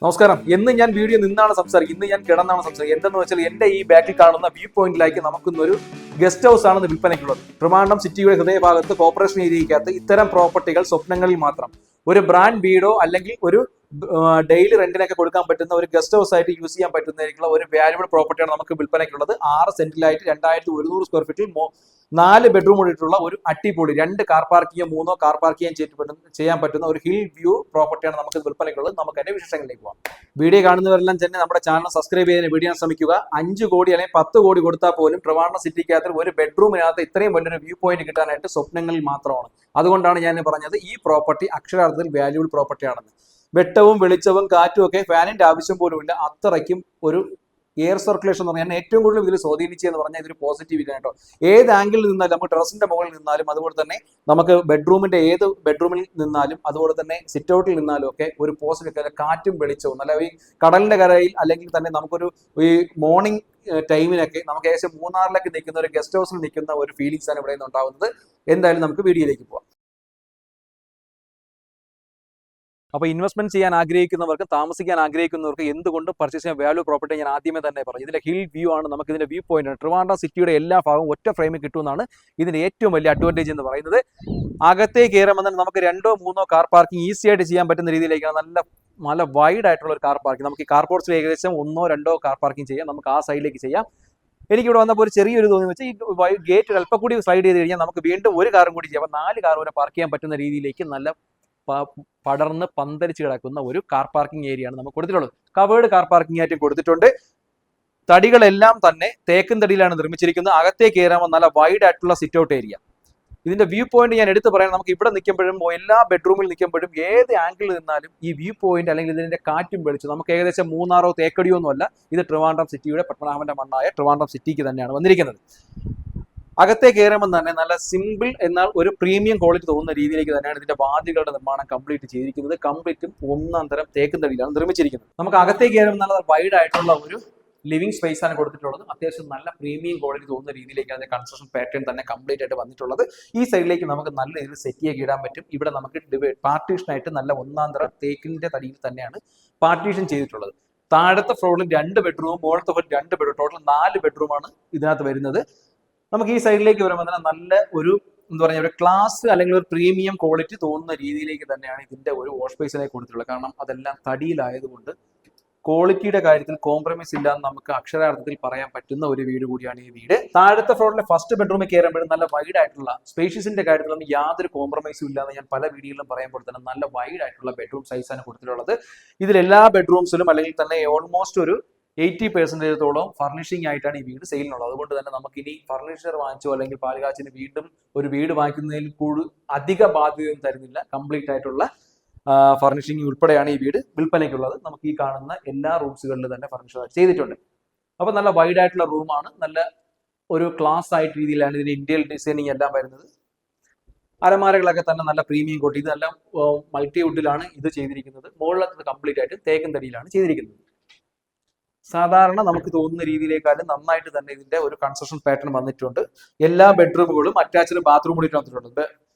നമസ്കാരം. എന്ന് ഞാൻ വീഡിയോ നിന്നാണ് സംസാരിക്കുന്നത്, ഇന്ന് ഞാൻ കിടന്നാണ് സംസാരിക്കുന്നത്. എന്തെന്ന് വെച്ചാൽ എന്റെ ഈ ബാക്കിൽ കാണുന്ന വ്യൂ പോയിന്റിലേക്ക് നമുക്കിന്നൊരു ഗസ്റ്റ് ഹൗസ് ആണ് വിൽപ്പനയ്ക്കുള്ളത്. ട്രിവാൻഡ്രം സിറ്റിയുടെ ഹൃദയഭാഗത്ത് കോർപ്പറേഷൻ ഏരിയയ്ക്കകത്ത് ഇത്തരം പ്രോപ്പർട്ടികൾ സ്വപ്നങ്ങളിൽ മാത്രം ഒരു ബ്രാൻഡ് വീടോ അല്ലെങ്കിൽ ഒരു ഡെയിലി റെന്റിനൊക്കെ കൊടുക്കാൻ പറ്റുന്ന ഒരു ഗസ്റ്റ് ഹൗസ് ആയിട്ട് യൂസ് ചെയ്യാൻ പറ്റുന്ന ഒരു വാല്യുബിൾ പ്രോപ്പർട്ടിയാണ് നമുക്ക് വിൽപ്പനയ്ക്കുള്ളത്. 6 സെന്റിലായിട്ട് 2100 സ്ക്വയർ ഫീറ്റിൽ 4 ബെഡ്റൂം കൂടിയിട്ടുള്ള ഒരു അടിപൊളി 2 കാർ പാർക്കിംഗ് 3 കാർ പാർക്കിംഗ് ചെയ്യാൻ പറ്റുന്ന ഒരു ഹിൽ വ്യൂ പ്രോപ്പർട്ടിയാണ് നമുക്ക് വിൽപ്പനയ്ക്കുള്ളത്. നമുക്ക് അതിന്റെ വിശേഷങ്ങളിലേക്ക് പോകാം. വീഡിയോ കാണുന്നവരെല്ലാം തന്നെ നമ്മുടെ ചാനൽ സബ്സ്ക്രൈബ് ചെയ്യാൻ വീഡിയോ ശ്രമിക്കുക. 5 കോടി അല്ലെങ്കിൽ 10 കോടി കൊടുത്താൽ പോലും ട്രിവാൻഡ്രം സിറ്റിക്കകത്ത് ഒരു ബെഡ്റൂമിനകത്ത് ഇത്രയും വലിയൊരു വ്യൂ പോയിന്റ് കിട്ടാനായിട്ട് സ്വപ്നങ്ങളിൽ മാത്രമാണ്. അതുകൊണ്ടാണ് ഞാൻ പറഞ്ഞത് ഈ പ്രോപ്പർട്ടി അക്ഷരാർത്ഥത്തിൽ വാല്യൂബിൾ പ്രോപ്പർട്ടിയാണെന്ന്. വെട്ടവും വെളിച്ചവും കാറ്റും ഒക്കെ ഫാനിന്റെ ആവശ്യം പോലുമില്ല. അത്രയ്ക്കും ഒരു എയർ സർക്കുലേഷൻ എന്ന് പറഞ്ഞാൽ ഏറ്റവും കൂടുതൽ ഇതിൽ സ്വാധീനിച്ചെന്ന് പറഞ്ഞാൽ ഇതൊരു പോസിറ്റിവിറ്റി കേട്ടോ. ഏത് ആംഗിളിൽ നിന്നാലും, നമുക്ക് ടെറസിന്റെ മുകളിൽ നിന്നാലും, അതുപോലെ തന്നെ നമുക്ക് ബെഡ്റൂമിന്റെ ഏത് ബെഡ്റൂമിൽ നിന്നാലും, അതുപോലെ തന്നെ സിറ്റ് ഔട്ടിൽ നിന്നാലും ഒക്കെ ഒരു പോസിറ്റീവ് കാറ്റും വെളിച്ചവും നല്ല ഈ കടലിന്റെ കരയിൽ അല്ലെങ്കിൽ തന്നെ നമുക്കൊരു ഈ മോർണിംഗ് ടൈമിനൊക്കെ നമുക്ക് ഏകദേശം മൂന്നാറിലേക്ക് നിൽക്കുന്ന ഒരു ഗസ്റ്റ് ഹൗസിൽ നിൽക്കുന്ന ഒരു ഫീലിംഗ്സ് ആണ് ഇവിടെ നിന്ന് ഉണ്ടാകുന്നത്. എന്തായാലും നമുക്ക് വീഡിയോയിലേക്ക് പോവാം. അപ്പോൾ ഇൻവെസ്റ്റ്മെന്റ് ചെയ്യാൻ ആഗ്രഹിക്കുന്നവർക്ക്, താമസിക്കാൻ ആഗ്രഹിക്കുന്നവർക്ക് എന്തുകൊണ്ട് പർച്ചേസ് ചെയ്യാൻ വാല്യൂ പ്രോപ്പർട്ടി ഞാൻ ആദ്യമേ തന്നെ പറഞ്ഞു. ഇതിന്റെ ഹിൽ വ്യൂ ആണ്, നമുക്ക് ഇതിന്റെ വ്യൂ പോയിന്റ് ആണ്. ട്രിവാൻഡ്രം സിറ്റിയുടെ എല്ലാ ഭാഗവും ഒറ്റ ഫ്രെയിമിൽ കിട്ടുമെന്നാണ് ഇതിന്റെ ഏറ്റവും വലിയ അഡ്വാൻറ്റേജ് എന്ന് പറയുന്നത്. അകത്തേക്ക് കയറുമ്പോൾ തന്നെ നമുക്ക് 2-3 കാർ പാർക്കിംഗ് ഈസി ആയിട്ട് ചെയ്യാൻ പറ്റുന്ന രീതിയിലേക്കാണ്. നല്ല വൈഡ് ആയിട്ടുള്ള ഒരു കാർ പാർക്കിംഗ്. നമുക്ക് ഈ കാർപോർട്സിൽ ഏകദേശം 1-2 കാർ പാർക്കിംഗ് ചെയ്യാം. നമുക്ക് ആ സൈഡിലേക്ക് ചെയ്യാം. എനിക്കിവിടെ വന്നപ്പോൾ ഒരു ചെറിയൊരു തോന്നി വെച്ചാൽ ഈ ഗേറ്റ് അല്പം കൂടി സ്ലൈഡ് ചെയ്ത് കഴിഞ്ഞാൽ നമുക്ക് വീണ്ടും ഒരു കാറും കൂടി ചെയ്യാം. 4 കാർ വരെ പാർക്ക് ചെയ്യാൻ പറ്റുന്ന രീതിയിലേക്ക് നല്ല പടർന്ന് പന്തലിച്ച് കിടക്കുന്ന ഒരു കാർ പാർക്കിംഗ് ഏരിയ ആണ് നമുക്ക് കൊടുത്തിട്ടുള്ളത്. കവേർഡ് കാർ പാർക്കിംഗ് ആയിട്ട് കൊടുത്തിട്ടുണ്ട്. തടികളെല്ലാം തന്നെ തേക്കൻ തടിയിലാണ് നിർമ്മിച്ചിരിക്കുന്നത്. അകത്തേക്ക് കയറാൻ നല്ല വൈഡ് ആയിട്ടുള്ള സിറ്റ് ഔട്ട് ഏരിയ. ഇതിന്റെ വ്യൂ പോയിന്റ് ഞാൻ എടുത്ത് പറയാം. നമുക്ക് ഇവിടെ നിൽക്കുമ്പോഴും എല്ലാ ബെഡ്റൂമിൽ നിൽക്കുമ്പോഴും ഏത് ആംഗിളിൽ നിന്നാലും ഈ വ്യൂ പോയിന്റ് അല്ലെങ്കിൽ ഇതിന്റെ കാറ്റും വെളിച്ചും നമുക്ക് ഏകദേശം മൂന്നാറോ തേക്കടിയോ ഒന്നുമല്ല. ഇത് ട്രിവാൻഡ്രം സിറ്റിയുടെ പത്മനാഭന്റെ മണ്ണായ ട്രിവാൻഡ്രം സിറ്റിക്ക് തന്നെയാണ് വന്നിരിക്കുന്നത്. അകത്തേക്ക് കയറുമ്പോൾ തന്നെ നല്ല സിമ്പിൾ എന്നാൽ ഒരു പ്രീമിയം ക്വാളിറ്റി തോന്നുന്ന രീതിയിലേക്ക് തന്നെയാണ് ഇതിന്റെ വാതിലുകളുടെ നിർമ്മാണം കംപ്ലീറ്റ് ചെയ്തിരിക്കുന്നത്. കംപ്ലീറ്റും 1 തരം തേക്കൻ തടിയിലാണ് നിർമ്മിച്ചിരിക്കുന്നത്. നമുക്ക് അകത്തേക്ക് കയറുമ്പോൾ നല്ല വൈഡ് ആയിട്ടുള്ള ഒരു ലിവിംഗ് സ്പേസ് ആണ് കൊടുത്തിട്ടുള്ളത്. അത്യാവശ്യം നല്ല പ്രീമിയം ക്വാളിറ്റി തോന്നുന്ന രീതിയിലേക്ക് അതിന്റെ കൺസ്ട്രക്ഷൻ പാറ്റേൺ തന്നെ കംപ്ലീറ്റ് ആയിട്ട് വന്നിട്ടുള്ളത്. ഈ സൈഡിലേക്ക് നമുക്ക് നല്ല രീതിയിൽ സെറ്റ് ചെയ്ത് ഇടാൻ പറ്റും. ഇവിടെ നമുക്ക് പാർട്ടീഷനായിട്ട് നല്ല 1 തരം തേക്കിന്റെ തടിയിൽ തന്നെയാണ് പാർട്ടീഷൻ ചെയ്തിട്ടുള്ളത്. താഴത്തെ ഫ്ലോറിൽ 2 ബെഡ്റൂമും മുകളിലത്തെ ഫ്ലോറിൽ 2 ബെഡ്റൂം, ടോട്ടൽ 4 ബെഡ്റൂമാണ് ഇതിനകത്ത് വരുന്നത്. നമുക്ക് ഈ സൈഡിലേക്ക് വരുമ്പോൾ തന്നെ നല്ല ഒരു ഒരു ക്ലാസ് അല്ലെങ്കിൽ ഒരു പ്രീമിയം ക്വാളിറ്റി തോന്നുന്ന രീതിയിലേക്ക് തന്നെയാണ് ഇതിന്റെ ഒരു വാഷ് ബേസിലേക്ക് കൊടുത്തിട്ടുള്ളത്. കാരണം അതെല്ലാം തടിയിലായതുകൊണ്ട് ക്വാളിറ്റിയുടെ കാര്യത്തിൽ കോംപ്രമൈസ് ഇല്ലാന്ന് നമുക്ക് അക്ഷരാർത്ഥത്തിൽ പറയാൻ പറ്റുന്ന ഒരു വീട് കൂടിയാണ് ഈ വീട്. താഴത്തെ ഫ്ലോറിലെ ഫസ്റ്റ് ബെഡ്റൂമിൽ കയറുമ്പോഴും നല്ല വൈഡ് ആയിട്ടുള്ള സ്പേഷ്യസിന്റെ കാര്യത്തിലൊന്നും യാതൊരു കോംപ്രമൈസും ഇല്ലാന്ന് ഞാൻ പല വീഡിയോയിലും പറയുമ്പോൾ തന്നെ നല്ല വൈഡ് ആയിട്ടുള്ള ബെഡ്റൂം സൈസാണ് കൊടുത്തിട്ടുള്ളത്. ഇതിൽ എല്ലാ ബെഡ്റൂംസിലും അല്ലെങ്കിൽ തന്നെ ഓൾമോസ്റ്റ് ഒരു 80% ഫർണിഷിംഗ് ആയിട്ടാണ് ഈ വീട് സെയിലിനുള്ളത്. അതുകൊണ്ട് തന്നെ നമുക്ക് ഇനി ഫർണിച്ചർ വാങ്ങിച്ചോ അല്ലെങ്കിൽ പാലുകാച്ചിന് വീണ്ടും ഒരു വീട് വാങ്ങിക്കുന്നതിൽ കൂടുതൽ അധിക ബാധ്യതയും തരുന്നില്ല. കംപ്ലീറ്റ് ആയിട്ടുള്ള ഫർണിഷിംഗ് ഉൾപ്പെടെയാണ് ഈ വീട് വിൽപ്പനയ്ക്കുള്ളത്. നമുക്ക് ഈ കാണുന്ന എല്ലാ റൂംസുകളിലും തന്നെ ഫർണിച്ചർ ചെയ്തിട്ടുണ്ട്. അപ്പൊ നല്ല വൈഡ് ആയിട്ടുള്ള റൂമാണ്. നല്ല ഒരു ക്ലാസ് ആയിട്ട് രീതിയിലാണ് ഇതിന്റെ ഇന്ത്യൻ ഡിസൈനിങ് എല്ലാം വരുന്നത്. അലമാരകളൊക്കെ തന്നെ നല്ല പ്രീമിയം ക്വാളിറ്റി. ഇതെല്ലാം മൾട്ടിവുഡിലാണ് ഇത് ചെയ്തിരിക്കുന്നത്. മുകളിലത്തെ കംപ്ലീറ്റ് ആയിട്ട് തേക്കൻ തടിയിലാണ് ചെയ്തിരിക്കുന്നത്. സാധാരണ നമുക്ക് തോന്നുന്ന രീതിയിലേക്കാളും നന്നായിട്ട് തന്നെ ഇതിന്റെ ഒരു കൺസ്ട്രക്ഷൻ പാറ്റേൺ വന്നിട്ടുണ്ട്. എല്ലാ ബെഡ്റൂമുകളും അറ്റാച്ച്ഡ് ബാത്റൂം കൂടി വന്നിട്ടുണ്ട്.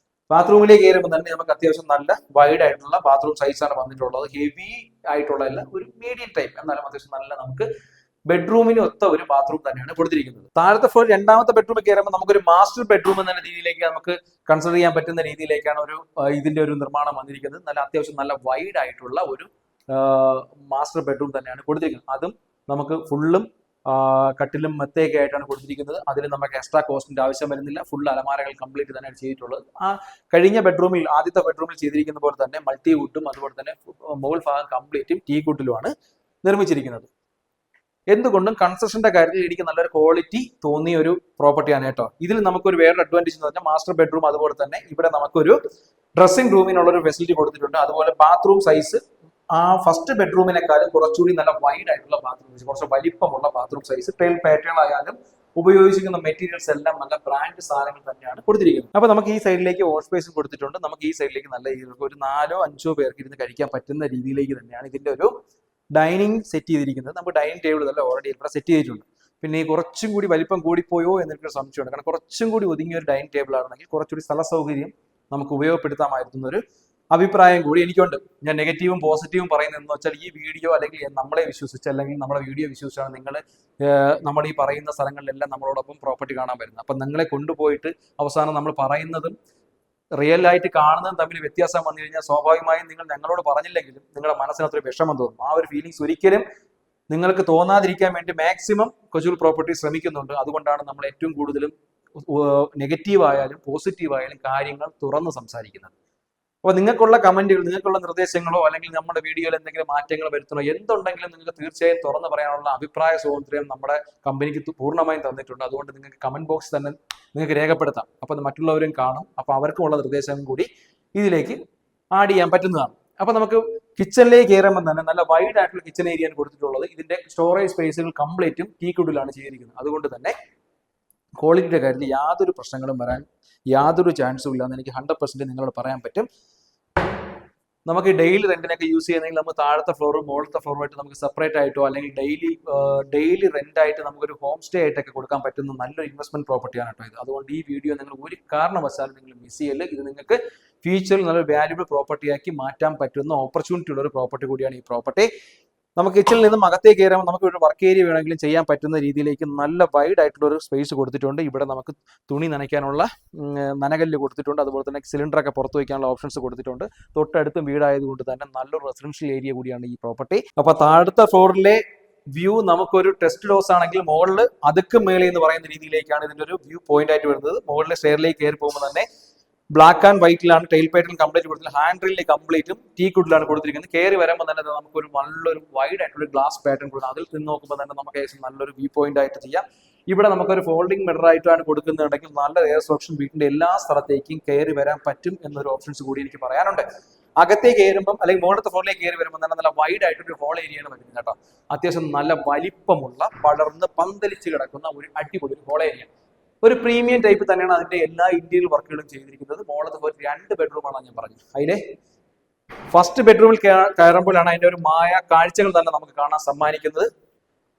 ബാത്റൂമിലേക്ക് കയറുമ്പോൾ തന്നെ നമുക്ക് അത്യാവശ്യം നല്ല വൈഡ് ആയിട്ടുള്ള ബാത്റൂം സൈസാണ് വന്നിട്ടുള്ളത്. ഹെവി ആയിട്ടുള്ള അല്ല, ഒരു മീഡിയം ടൈപ്പ്, എന്നാലും അത്യാവശ്യം നല്ല നമുക്ക് ബെഡ്റൂമിന് ഒത്ത ഒരു ബാത്റൂം തന്നെയാണ് കൊടുത്തിരിക്കുന്നത്. താഴത്തെ ഫ്ലോർ 2ാമത്തെ ബെഡ്റൂമിൽ കയറുമ്പോൾ നമുക്കൊരു മാസ്റ്റർ ബെഡ്റൂം എന്ന രീതിയിലേക്ക് നമുക്ക് കൺസിഡർ ചെയ്യാൻ പറ്റുന്ന രീതിയിലേക്കാണ് ഇതിന്റെ ഒരു നിർമ്മാണം വന്നിരിക്കുന്നത്. നല്ല അത്യാവശ്യം നല്ല വൈഡ് ആയിട്ടുള്ള ഒരു മാസ്റ്റർ ബെഡ്റൂം തന്നെയാണ് കൊടുത്തിരിക്കുന്നത്. അതും നമുക്ക് ഫുള്ളും കട്ടിലും മെത്തയൊക്കെ ആയിട്ടാണ് കൊടുത്തിരിക്കുന്നത്. അതിൽ നമുക്ക് എക്സ്ട്രാ കോസ്റ്റിന്റെ ആവശ്യം വരുന്നില്ല. ഫുൾ അലമാരകൾ കംപ്ലീറ്റ് തന്നെയാണ് ചെയ്തിട്ടുള്ളത്. കഴിഞ്ഞ ബെഡ്റൂമിൽ, ആദ്യത്തെ ബെഡ്റൂമിൽ ചെയ്തിരിക്കുന്ന പോലെ തന്നെ മൾട്ടി വുഡും അതുപോലെ തന്നെ മുകൾ ഭാഗം കംപ്ലീറ്റും ടീ കുട്ടിലുമാണ് നിർമ്മിച്ചിരിക്കുന്നത്. എന്തുകൊണ്ടും കൺസ്ട്രക്ഷന്റെ കാര്യത്തിൽ എനിക്ക് നല്ലൊരു ക്വാളിറ്റി തോന്നിയ ഒരു പ്രോപ്പർട്ടിയാണ് കേട്ടോ. ഇതിൽ നമുക്കൊരു വേറൊരു അഡ്വാൻറ്റേജ് എന്ന് പറഞ്ഞാൽ മാസ്റ്റർ ബെഡ്റൂം അതുപോലെ തന്നെ ഇവിടെ നമുക്കൊരു ഡ്രസ്സിംഗ് റൂമിനുള്ള ഒരു ഫെസിലിറ്റി കൊടുത്തിട്ടുണ്ട്. അതുപോലെ ബാത്റൂം സൈസ് ഫസ്റ്റ് ബെഡ്റൂമിനെക്കാളും കുറച്ചുകൂടി നല്ല വൈഡ് ആയിട്ടുള്ള ബാത്റൂം സൈസ്, കുറച്ച് വലിപ്പമുള്ള ബാത്റൂം സൈസ്. ടൈൽ പാറ്റേൺ ആയാലും ഉപയോഗിച്ചിരിക്കുന്ന മെറ്റീരിയൽസ് എല്ലാം നല്ല ബ്രാൻഡ് സാധനങ്ങൾ തന്നെയാണ് കൊടുത്തിരിക്കുന്നത്. അപ്പൊ നമുക്ക് ഈ സൈഡിലേക്ക് വാഷ് സ്പേസും കൊടുത്തിട്ടുണ്ട്. നമുക്ക് ഈ സൈഡിലേക്ക് നല്ല രീതിയിൽ ഒരു 4-5 പേർക്ക് ഇരുന്ന് കഴിക്കാൻ പറ്റുന്ന രീതിയിലേക്ക് തന്നെയാണ് ഇതിന്റെ ഒരു ഡൈനിങ് സെറ്റ് ചെയ്തിരിക്കുന്നത്. നമുക്ക് ഡൈനിങ് ടേബിൾ തന്നെ ഓൾറെഡി ഇവിടെ സെറ്റ് ചെയ്തിട്ടുണ്ട്. പിന്നെ കുറച്ചും കൂടി വലിപ്പം കൂടിപ്പോയോ എന്നൊരു സംശയമുണ്ട്. കാരണം കുറച്ചും കൂടി ഒതുങ്ങിയ ഒരു ഡൈനിങ് ടേബിൾ ആണെങ്കിൽ കുറച്ചുകൂടി സ്ഥല സൗകര്യം നമുക്ക് ഉപയോഗപ്പെടുത്താമായിരുന്ന ഒരു അഭിപ്രായം കൂടി എനിക്കുണ്ട്. ഞാൻ നെഗറ്റീവും പോസിറ്റീവും പറയുന്നതെന്ന് വെച്ചാൽ ഈ വീഡിയോ അല്ലെങ്കിൽ നമ്മളെ വിശ്വസിച്ച് അല്ലെങ്കിൽ നമ്മുടെ വീഡിയോ വിശ്വസിച്ചാണ് നിങ്ങൾ നമ്മൾ ഈ പറയുന്ന സ്ഥലങ്ങളിലെല്ലാം നമ്മളോടൊപ്പം പ്രോപ്പർട്ടി കാണാൻ വരുന്നത്. അപ്പം നിങ്ങളെ കൊണ്ടുപോയിട്ട് അവസാനം നമ്മൾ പറയുന്നതും റിയൽ ആയിട്ട് കാണുന്നതും തമ്മിൽ വ്യത്യാസം വന്നു കഴിഞ്ഞാൽ സ്വാഭാവികമായും നിങ്ങൾ ഞങ്ങളോട് പറഞ്ഞില്ലെങ്കിലും നിങ്ങളുടെ മനസ്സിനകത്തൊരു വിഷമം തോന്നും. ആ ഒരു ഫീലിങ്സ് ഒരിക്കലും നിങ്ങൾക്ക് തോന്നാതിരിക്കാൻ വേണ്ടി മാക്സിമം കൊച്ചൂർ പ്രോപ്പർട്ടി ശ്രമിക്കുന്നുണ്ട്. അതുകൊണ്ടാണ് നമ്മൾ ഏറ്റവും കൂടുതലും നെഗറ്റീവ് ആയാലും പോസിറ്റീവ് ആയാലും കാര്യങ്ങൾ തുറന്ന് സംസാരിക്കുന്നത്. അപ്പോൾ നിങ്ങൾക്കുള്ള കമന്റുകൾ, നിങ്ങൾക്കുള്ള നിർദ്ദേശങ്ങളോ അല്ലെങ്കിൽ നമ്മുടെ വീഡിയോയിൽ എന്തെങ്കിലും മാറ്റങ്ങൾ വരുത്തണോ എന്തുണ്ടെങ്കിലും നിങ്ങൾക്ക് തീർച്ചയായും തുറന്ന് പറയാനുള്ള അഭിപ്രായ സ്വാതന്ത്ര്യം നമ്മുടെ കമ്പനിക്ക് പൂർണ്ണമായും തന്നിട്ടുണ്ട്. അതുകൊണ്ട് നിങ്ങൾക്ക് കമന്റ് ബോക്സ് തന്നെ നിങ്ങൾക്ക് രേഖപ്പെടുത്താം. അപ്പോൾ അത് മറ്റുള്ളവരും കാണും. അപ്പോൾ അവർക്കുമുള്ള നിർദ്ദേശം കൂടി ഇതിലേക്ക് ആഡ് ചെയ്യാൻ പറ്റുന്നതാണ്. അപ്പോൾ നമുക്ക് കിച്ചണിലേക്ക് കയറുമ്പോൾ തന്നെ നല്ല വൈഡ് ആയിട്ടുള്ള കിച്ചൺ ഏരിയയാണ് കൊടുത്തിട്ടുള്ളത്. ഇതിന്റെ സ്റ്റോറേജ് സ്പേസുകൾ കംപ്ലീറ്റും ടീക്വുഡിലാണ് ചെയ്തിരിക്കുന്നത്. അതുകൊണ്ട് തന്നെ ക്വാളിറ്റിയുടെ കാര്യത്തിൽ യാതൊരു പ്രശ്നങ്ങളും വരാൻ യാതൊരു ചാൻസും ഇല്ല എന്ന് എനിക്ക് 100% നിങ്ങളോട് പറയാൻ പറ്റും. നമുക്ക് ഡെയിലി റെന്റിനൊക്കെ യൂസ് ചെയ്യുന്നെങ്കിൽ നമുക്ക് താഴത്തെ ഫ്ലോറും മുകളിലത്തെ ഫ്ലോറുമായിട്ട് നമുക്ക് സെപ്പറേറ്റ് ആയിട്ടോ അല്ലെങ്കിൽ ഡെയിലി റെന്റ് ആയിട്ട് നമുക്കൊരു ഹോം സ്റ്റേ ആയിട്ടൊക്കെ കൊടുക്കാൻ പറ്റുന്ന നല്ലൊരു ഇൻവെസ്റ്റ്മെന്റ് പ്രോപ്പർട്ടിയാണ് കേട്ടോ ഇത്. അതുകൊണ്ട് ഈ വീഡിയോ നിങ്ങൾ ഒരു കാരണവശാലും നിങ്ങൾ മിസ് ചെയ്യല്. ഇത് നിങ്ങൾക്ക് ഫ്യൂച്ചറിൽ നല്ലൊരു വാല്യുബിൾ പ്രോപ്പർട്ടിയാക്കി മാറ്റാൻ പറ്റുന്ന ഓപ്പർച്യൂണിറ്റി ഉള്ള ഒരു പ്രോപ്പർട്ടി കൂടിയാണ് ഈ പ്രോപ്പർട്ടി. നമുക്ക് കിച്ചണിൽ നിന്നും അകത്തേക്ക് കയറുമ്പോൾ നമുക്ക് ഒരു വർക്ക് ഏരിയ വേണമെങ്കിലും ചെയ്യാൻ പറ്റുന്ന രീതിയിലേക്ക് നല്ല വൈഡ് ആയിട്ടുള്ള ഒരു സ്പേസ് കൊടുത്തിട്ടുണ്ട്. ഇവിടെ നമുക്ക് തുണി നനയ്ക്കാനുള്ള നനകല്ല് കൊടുത്തിട്ടുണ്ട്. അതുപോലെ തന്നെ സിലിണ്ടറൊക്കെ പുറത്ത് വയ്ക്കാനുള്ള ഓപ്ഷൻസ് കൊടുത്തിട്ടുണ്ട്. തൊട്ടടുത്തും വീടായതുകൊണ്ട് തന്നെ നല്ലൊരു റെസിഡൻഷ്യൽ ഏരിയ കൂടിയാണ് ഈ പ്രോപ്പർട്ടി. അപ്പോൾ താഴത്തെ ഫ്ലോറിലെ വ്യൂ നമുക്കൊരു ടെസ്റ്റ് ഡോസ് ആണെങ്കിൽ മുകളിൽ അതുക്കും മേലെ എന്ന് പറയുന്ന രീതിയിലേക്കാണ് ഇതിന്റെ ഒരു വ്യൂ പോയിന്റ് ആയിട്ട് വരുന്നത്. മുകളിലെ സ്റ്റെയറിലേക്ക് കയറി പോകുമ്പോൾ തന്നെ ബ്ലാക്ക് ആൻഡ് വൈറ്റിലാണ് ടെയിൽ പാറ്റേൺ കംപ്ലീറ്റ് കൊടുത്തിട്ടുള്ളത്. ഹാൻഡ് റെയിലിൽ കംപ്ലീറ്റും ടീക്വുഡിലാണ് കൊടുത്തിരിക്കുന്നത്. കയറി വരുമ്പോൾ തന്നെ നമുക്കൊരു നല്ലൊരു വൈഡ് ആയിട്ടുള്ള ഗ്ലാസ് പാറ്റേൺ കൊടുക്കുന്നത്. അതിൽ നിന്ന് നോക്കുമ്പോൾ തന്നെ നമുക്ക് ഏകദേശം നല്ലൊരു വ്യൂ പോയിന്റ് ആയിട്ട് ചെയ്യാം. ഇവിടെ നമുക്കൊരു ഫോൾഡിംഗ് മിറർ ആയിട്ടാണ് കൊടുക്കുന്നുണ്ടെങ്കിൽ നല്ല എയർ സോർപ്ഷൻ വീട്ടിന്റെ എല്ലാ സ്ഥലത്തേക്കും കയറി വരാൻ പറ്റും എന്നൊരു ഓപ്ഷൻസ് കൂടി എനിക്ക് പറയാനുണ്ട്. അകത്തേക്ക് കയറുമ്പം അല്ലെങ്കിൽ മുകളിലത്തെ ഫ്ലോറിലേക്ക് കയറി വരുമ്പോൾ തന്നെ നല്ല വൈഡ് ആയിട്ടൊരു ഹോൾ ഏരിയയാണ് വരുന്നത് കേട്ടോ. അത്യാവശ്യം നല്ല വലിപ്പമുള്ള പടർന്ന് പന്തലിച്ച് കിടക്കുന്ന ഒരു അടിപൊളി ഹോൾ ഏരിയ. ഒരു പ്രീമിയം ടൈപ്പ് തന്നെയാണ് അതിന്റെ എല്ലാ ഇന്റീരിയർ വർക്കുകളും ചെയ്തിരിക്കുന്നത്. മുകളിലത്തെ ഒരു 2 ബെഡ്റൂമാണ് ഞാൻ പറഞ്ഞത്. അതിലെ ഫസ്റ്റ് ബെഡ്റൂമിൽ കയറുമ്പോഴാണ് അതിന്റെ ഒരു മായ കാഴ്ചകൾ തന്നെ നമുക്ക് കാണാൻ സമ്മാനിക്കുന്നത്.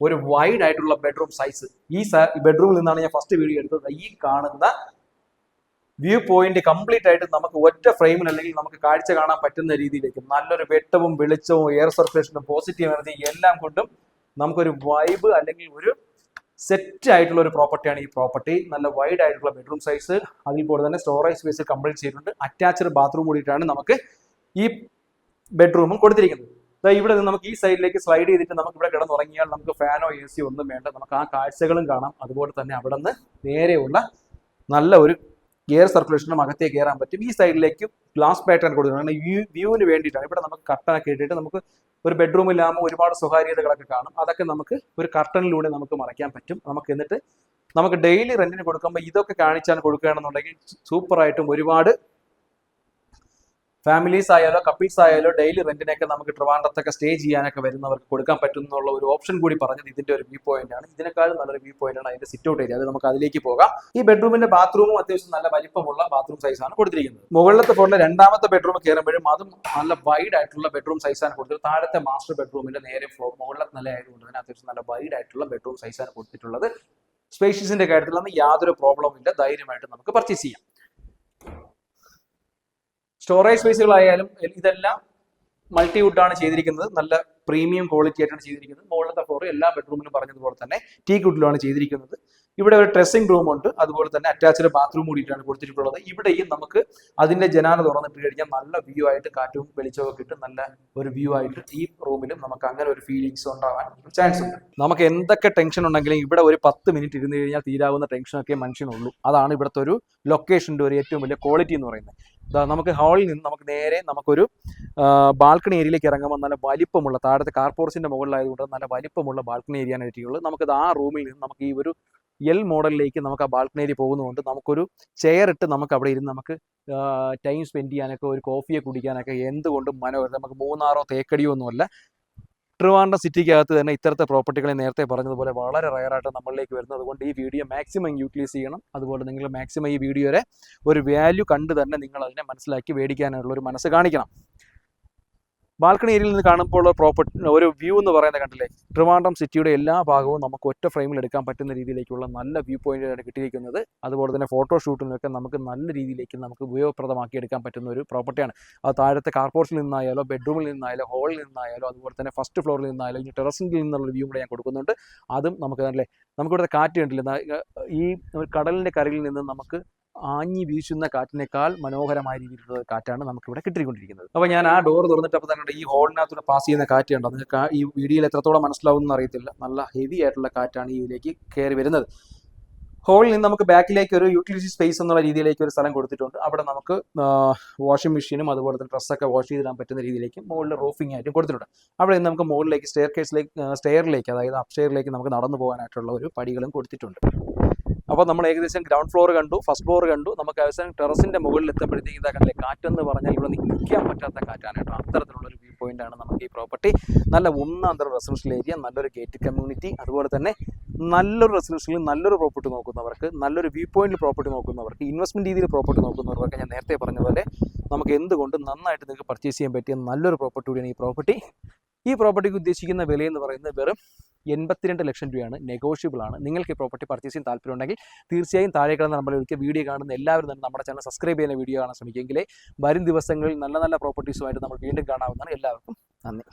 ഒരു വൈഡ് ആയിട്ടുള്ള ബെഡ്റൂം സൈസ്. ഈ ബെഡ്റൂമിൽ നിന്നാണ് ഞാൻ ഫസ്റ്റ് വീഡിയോ എടുത്തത്. ഈ കാണുന്ന വ്യൂ പോയിന്റ് കംപ്ലീറ്റ് ആയിട്ട് നമുക്ക് ഒറ്റ ഫ്രെയിമിൽ അല്ലെങ്കിൽ നമുക്ക് കാഴ്ച കാണാൻ പറ്റുന്ന രീതിയിലേക്ക് നല്ലൊരു വെട്ടവും വെളിച്ചവും എയർ സർക്കുലേഷനും പോസിറ്റീവ് എനർജി എല്ലാം കൊണ്ടും നമുക്കൊരു വൈബ് അല്ലെങ്കിൽ ഒരു സെറ്റ് ആയിട്ടുള്ള ഒരു പ്രോപ്പർട്ടിയാണ് ഈ പ്രോപ്പർട്ടി. നല്ല വൈഡ് ആയിട്ടുള്ള ബെഡ്റൂം സൈസ്, അതുപോലെ തന്നെ സ്റ്റോറേജ് സ്പേസ് കംപ്ലീറ്റ് ചെയ്തിട്ടുണ്ട്. അറ്റാച്ച്ഡ് ബാത്റൂം കൂടിയിട്ടാണ് നമുക്ക് ഈ ബെഡ്റൂമും കൊടുത്തിരിക്കുന്നത്. ഇവിടെ നിന്ന് നമുക്ക് ഈ സൈഡിലേക്ക് സ്ലൈഡ് ചെയ്തിട്ട് നമുക്ക് ഇവിടെ കിടന്നുറങ്ങിയാൽ നമുക്ക് ഫാനോ AC ഒന്നും വേണ്ട. നമുക്ക് ആ കാഴ്ചകളും കാണാം. അതുപോലെ തന്നെ അവിടെ നിന്ന് നേരെയുള്ള നല്ല ഒരു എയർ സർക്കുലേഷനും അകത്തേക്ക് കയറാൻ പറ്റും. ഈ സൈഡിലേക്ക് ഗ്ലാസ് പാറ്റേൺ കൊടുത്തിട്ടുണ്ട്. വ്യൂവിന് വേണ്ടിയിട്ടാണ്. ഇവിടെ നമുക്ക് കർട്ടനൊക്കെ ഇട്ടിട്ട് നമുക്ക് ഒരു ബെഡ്റൂമിലാകുമ്പോൾ ഒരുപാട് സ്വകാര്യതകളൊക്കെ കാണും. അതൊക്കെ നമുക്ക് ഒരു കർട്ടനിലൂടെ നമുക്ക് മറയ്ക്കാൻ പറ്റും. നമുക്ക് എന്നിട്ട് നമുക്ക് ഡെയിലി റെന്റിന് കൊടുക്കുമ്പോൾ ഇതൊക്കെ കാണിച്ചാണ് കൊടുക്കുകയാണെന്നുണ്ടെങ്കിൽ സൂപ്പറായിട്ടും ഒരുപാട് ഫാമിലീസ് ആയാലോ കപ്പിൾസ് ആയാലോ ഡെയിലി റെന്റിനൊക്കെ നമുക്ക് ട്രിവാൻഡ്രത്തൊക്കെ സ്റ്റേ ചെയ്യാനൊക്കെ വരുന്നവർക്ക് കൊടുക്കാൻ പറ്റുന്നുള്ള ഒരു ഓപ്ഷൻ കൂടി പറഞ്ഞത് ഇതിന്റെ ഒരു വ്യൂ പോയിന്റ് ആണ്. ഇതിനേക്കാളും നല്ലൊരു വ്യൂ പോയിന്റ് ആണ് അതിന്റെ സിറ്റ് ഔട്ട് ഏരിയ. അത് നമുക്ക് അതിലേക്ക് പോകാം. ഈ ബെഡ്റൂമിന്റെ ബാത്റൂമും അത്യാവശ്യം നല്ല വലിപ്പമുള്ള ബാത്റൂം സൈസാണ് കൊടുത്തിരിക്കുന്നത്. മുകളിലത്തെ ഫ്ലോറിലെ രണ്ടാമത്തെ ബെഡ്റൂം കയറുമ്പോഴും അതും നല്ല വൈഡ് ആയിട്ടുള്ള ബെഡ്റൂം സൈസാണ് കൊടുത്തത്. താഴത്തെ മാസ്റ്റർ ബെഡ്റൂമിന്റെ നേരെ ഫ്ലോർ മുകളിലത്തെ നില ആയതുകൊണ്ട് തന്നെ അത്യാവശ്യം നല്ല വൈഡ് ആയിട്ടുള്ള ബെഡ്റൂം സൈസാണ് കൊടുത്തിട്ടുള്ളത്. സ്പേഷ്യസിന്റെ കാര്യത്തിലൊന്നും യാതൊരു പ്രോബ്ലവും ഇല്ല. ധൈര്യമായിട്ട് നമുക്ക് പർച്ചേസ് ചെയ്യാം. സ്റ്റോറേജ് സ്പേസുകളായാലും ഇതെല്ലാം മൾട്ടിവുഡാണ് ചെയ്തിരിക്കുന്നത്. നല്ല പ്രീമിയം ക്വാളിറ്റി ആയിട്ടാണ് ചെയ്തിരിക്കുന്നത്. മുകളിലത്തെ ഫ്ലോർ എല്ലാ ബെഡ്റൂമിലും പറഞ്ഞതുപോലെ തന്നെ ടീക്വുഡിലാണ് ചെയ്തിരിക്കുന്നത്. ഇവിടെ ഒരു ഡ്രസ്സിംഗ് റൂം ഉണ്ട്. അതുപോലെ തന്നെ അറ്റാച്ച്ഡ് ബാത്റൂം കൂടിയിട്ടാണ് കൊടുത്തിട്ടുള്ളത്. ഇവിടെയും നമുക്ക് അതിന്റെ ജനാല തുറന്നിട്ട് കഴിഞ്ഞാൽ നല്ല വ്യൂ ആയിട്ട് കാറ്റും വെളിച്ചവും ഒക്കെ ഇട്ട് നല്ല ഒരു വ്യൂ ആയിട്ട് ഈ റൂമിലും നമുക്ക് അങ്ങനെ ഒരു ഫീലിങ്സ് ഉണ്ടാവാൻ ചാൻസ് ഉണ്ട്. നമുക്ക് എന്തൊക്കെ ടെൻഷൻ ഉണ്ടെങ്കിലും ഇവിടെ ഒരു 10 മിനിറ്റ് ഇരുന്ന് കഴിഞ്ഞാൽ തീരാവുന്ന ടെൻഷനൊക്കെ മനുഷ്യനുള്ളൂ. അതാണ് ഇവിടുത്തെ ഒരു ലൊക്കേഷന്റെ ഒരു ഏറ്റവും വലിയ ക്വാളിറ്റി എന്ന് പറയുന്നത്. നമുക്ക് ഹാളിൽ നിന്ന് നമുക്ക് നേരെ നമുക്കൊരു ബാൽക്കണി ഏരിയയിലേക്ക് ഇറങ്ങുമ്പോൾ നല്ല വലിപ്പമുള്ള താഴത്തെ കാർപോർച്ചിന്റെ മുകളിലായതുകൊണ്ട് നല്ല വലിപ്പമുള്ള ബാൽക്കണി ഏരിയയാണ് കിട്ടിയുള്ളത്. നമുക്കത് ആ റൂമിൽ നിന്ന് നമുക്ക് ഈ ഒരു L മോഡലിലേക്ക് നമുക്ക് ആ ബാൽക്കണി ഏരിയ പോകുന്നതുകൊണ്ട് നമുക്കൊരു ചെയർ ഇട്ട് നമുക്ക് അവിടെ ഇരുന്ന് നമുക്ക് ടൈം സ്പെൻഡ് ചെയ്യാനൊക്കെ ഒരു കോഫിയെ കുടിക്കാനൊക്കെ എന്തുകൊണ്ടും മനോഹരം. നമുക്ക് മൂന്നാറോ തേക്കടിയോ ഒന്നുമല്ല, ട്രിവാൻഡ്രം സിറ്റിക്കകത്ത് തന്നെ ഇത്തരത്തെ പ്രോപ്പർട്ടികളെ നേരത്തെ പറഞ്ഞതുപോലെ വളരെ റയറായിട്ട് നമ്മളിലേക്ക് വരുന്നത്. അതുകൊണ്ട് ഈ വീഡിയോ മാക്സിമം യൂട്ടിലൈസ് ചെയ്യണം. അതുപോലെ നിങ്ങൾ മാക്സിമം ഈ വീഡിയോയുടെ ഒരു വാല്യൂ കണ്ട് തന്നെ നിങ്ങൾ അതിനെ മനസ്സിലാക്കി മേടിക്കാനുള്ള ഒരു മനസ്സ് കാണിക്കണം. ബാൽക്കണി ഏരിയയിൽ നിന്ന് കാണുമ്പോൾ പ്രോപ്പർട്ടി ഒരു വ്യൂ എന്ന് പറയുന്നത് കണ്ടില്ലേ, ട്രിവാൻഡ്രം സിറ്റിയുടെ എല്ലാ ഭാഗവും നമുക്ക് ഒറ്റ ഫ്രെയിമിൽ എടുക്കാൻ പറ്റുന്ന രീതിയിലേക്കുള്ള നല്ല വ്യൂ പോയിന്റാണ് കിട്ടിയിരിക്കുന്നത്. അതുപോലെ തന്നെ ഫോട്ടോഷൂട്ടിനൊക്കെ നമുക്ക് നല്ല രീതിയിലേക്ക് നമുക്ക് ഉപയോഗപ്രദമാക്കി എടുക്കാൻ പറ്റുന്ന ഒരു പ്രോപ്പർട്ടിയാണ്. അത് താഴത്തെ കാർപോർട്ടിൽ നിന്നായാലോ ബെഡ്റൂമിൽ നിന്നായാലോ ഹാളിൽ നിന്നായാലോ അതുപോലെ തന്നെ ഫസ്റ്റ് ഫ്ലോറിൽ നിന്നായാലോ ഈ ടെറസിൽ നിന്നുള്ള വ്യൂ കൂടെ ഞാൻ കൊടുക്കുന്നുണ്ട്. അതും നമുക്ക് നല്ല നമുക്കിവിടുത്തെ കാറ്റ് കണ്ടില്ല, ഈ കടലിൻ്റെ കരയിൽ നിന്ന് നമുക്ക് ആഞ്ഞി വീശുന്ന കാറ്റിനേക്കാൾ മനോഹരമായ രീതിയിലുള്ള കാറ്റാണ് നമുക്കിവിടെ കിട്ടിക്കൊണ്ടിരിക്കുന്നത്. അപ്പോൾ ഞാൻ ആ ഡോർ തുറന്നിട്ടപ്പോൾ തന്നെ ഈ ഹോളിനകത്തൂടെ പാസ് ചെയ്യുന്ന കാറ്റ് കണ്ടോ, നിങ്ങൾക്ക് ഈ വീഡിയോയിൽ എത്രത്തോളം മനസ്സിലാവുമെന്ന് അറിയത്തില്ല. നല്ല ഹെവി ആയിട്ടുള്ള കാറ്റാണ് ഇതിലേക്ക് കയറി വരുന്നത്. ഹോളിൽ നിന്ന് നമുക്ക് ബാക്കിലേക്ക് ഒരു യൂട്ടിലിറ്റി സ്പേസ് എന്നുള്ള രീതിയിലേക്ക് ഒരു സ്ഥലം കൊടുത്തിട്ടുണ്ട്. അവിടെ നമുക്ക് വാഷിംഗ് മെഷീനും അതുപോലെ തന്നെ ഡ്രസ്സൊക്കെ വാഷ് ചെയ്തിടാൻ പറ്റുന്ന രീതിയിലേക്ക് മുകളിൽ റൂഫിംഗ് ആയിട്ടും കൊടുത്തിട്ടുണ്ട്. അവിടെ നിന്ന് നമുക്ക് മുകളിലേക്ക് സ്റ്റെയറിലേക്ക് അതായത് അപ്സ്റ്റെയറിലേക്ക് നമുക്ക് നടന്നു പോകാനായിട്ടുള്ള ഒരു പടികളും കൊടുത്തിട്ടുണ്ട്. അപ്പോൾ നമ്മൾ ഏകദേശം ഗ്രൗണ്ട് ഫ്ലോർ കണ്ടു, ഫസ്റ്റ് ഫ്ലോർ കണ്ടു. നമുക്ക് അവസാനം ടെറസിൻ്റെ മുകളിൽ എത്തുമ്പോഴത്തേക്ക് ഇതാ കണ്ടില്ലേ, കാറ്റെന്ന് പറഞ്ഞാൽ ഇവിടെ നിൽക്കാൻ പറ്റാത്ത കാറ്റാണ് കേട്ടോ. അത്തരത്തിലുള്ളൊരു വ്യൂ പോയിന്റാണ് നമുക്ക് ഈ പ്രോപ്പർട്ടി. നല്ല ഒന്നാന്തരം റെസിഡൻഷ്യൽ ഏരിയ, നല്ലൊരു ഗേറ്റഡ് കമ്മ്യൂണിറ്റി, അതുപോലെ തന്നെ നല്ലൊരു റെസിഡൻഷ്യൽ നല്ലൊരു പ്രോപ്പർട്ടി നോക്കുന്നവർക്ക്, നല്ലൊരു വ്യൂ പോയിന്റിൽ പ്രോപ്പർട്ടി നോക്കുന്നവർക്ക്, ഇൻവെസ്റ്റ്മെന്റ് രീതിയിൽ പ്രോപ്പർട്ടി നോക്കുന്നവർക്ക് ഞാൻ നേരത്തെ പറഞ്ഞ പോലെ നമുക്ക് എന്തുകൊണ്ട് നന്നായിട്ട് നിങ്ങൾക്ക് പർച്ചേസ് ചെയ്യാൻ പറ്റിയ നല്ലൊരു പ്രോപ്പർട്ടി കൂടിയാണ് ഈ പ്രോപ്പർട്ടി. ഈ പ്രോപ്പർട്ടിക്ക് ഉദ്ദേശിക്കുന്ന വിലയെന്ന് പറയുന്നത് വെറും 82 ലക്ഷം രൂപയാണ്. നെഗോഷ്യബിൾ ആണ്. നിങ്ങൾക്ക് ഈ പ്രോപ്പർട്ടി പർച്ചേസ് ചെയ്യാൻ താല്പര്യമുണ്ടെങ്കിൽ തീർച്ചയായും താഴെ കിടന്ന് നമ്മൾ ഒരിക്കൽ വീഡിയോ കാണുന്ന എല്ലാവരും തന്നെ നമ്മുടെ ചാനൽ സബ്സ്ക്രൈബ് ചെയ്യുന്ന വീഡിയോ കാണാൻ ശ്രമിക്കുമെങ്കിലേ വരും ദിവസങ്ങളിൽ നല്ല നല്ല പ്രോപ്പർട്ടീസുമായിട്ട് നമ്മൾ വീണ്ടും കാണാവുന്നതാണ്. എല്ലാവർക്കും നന്ദി.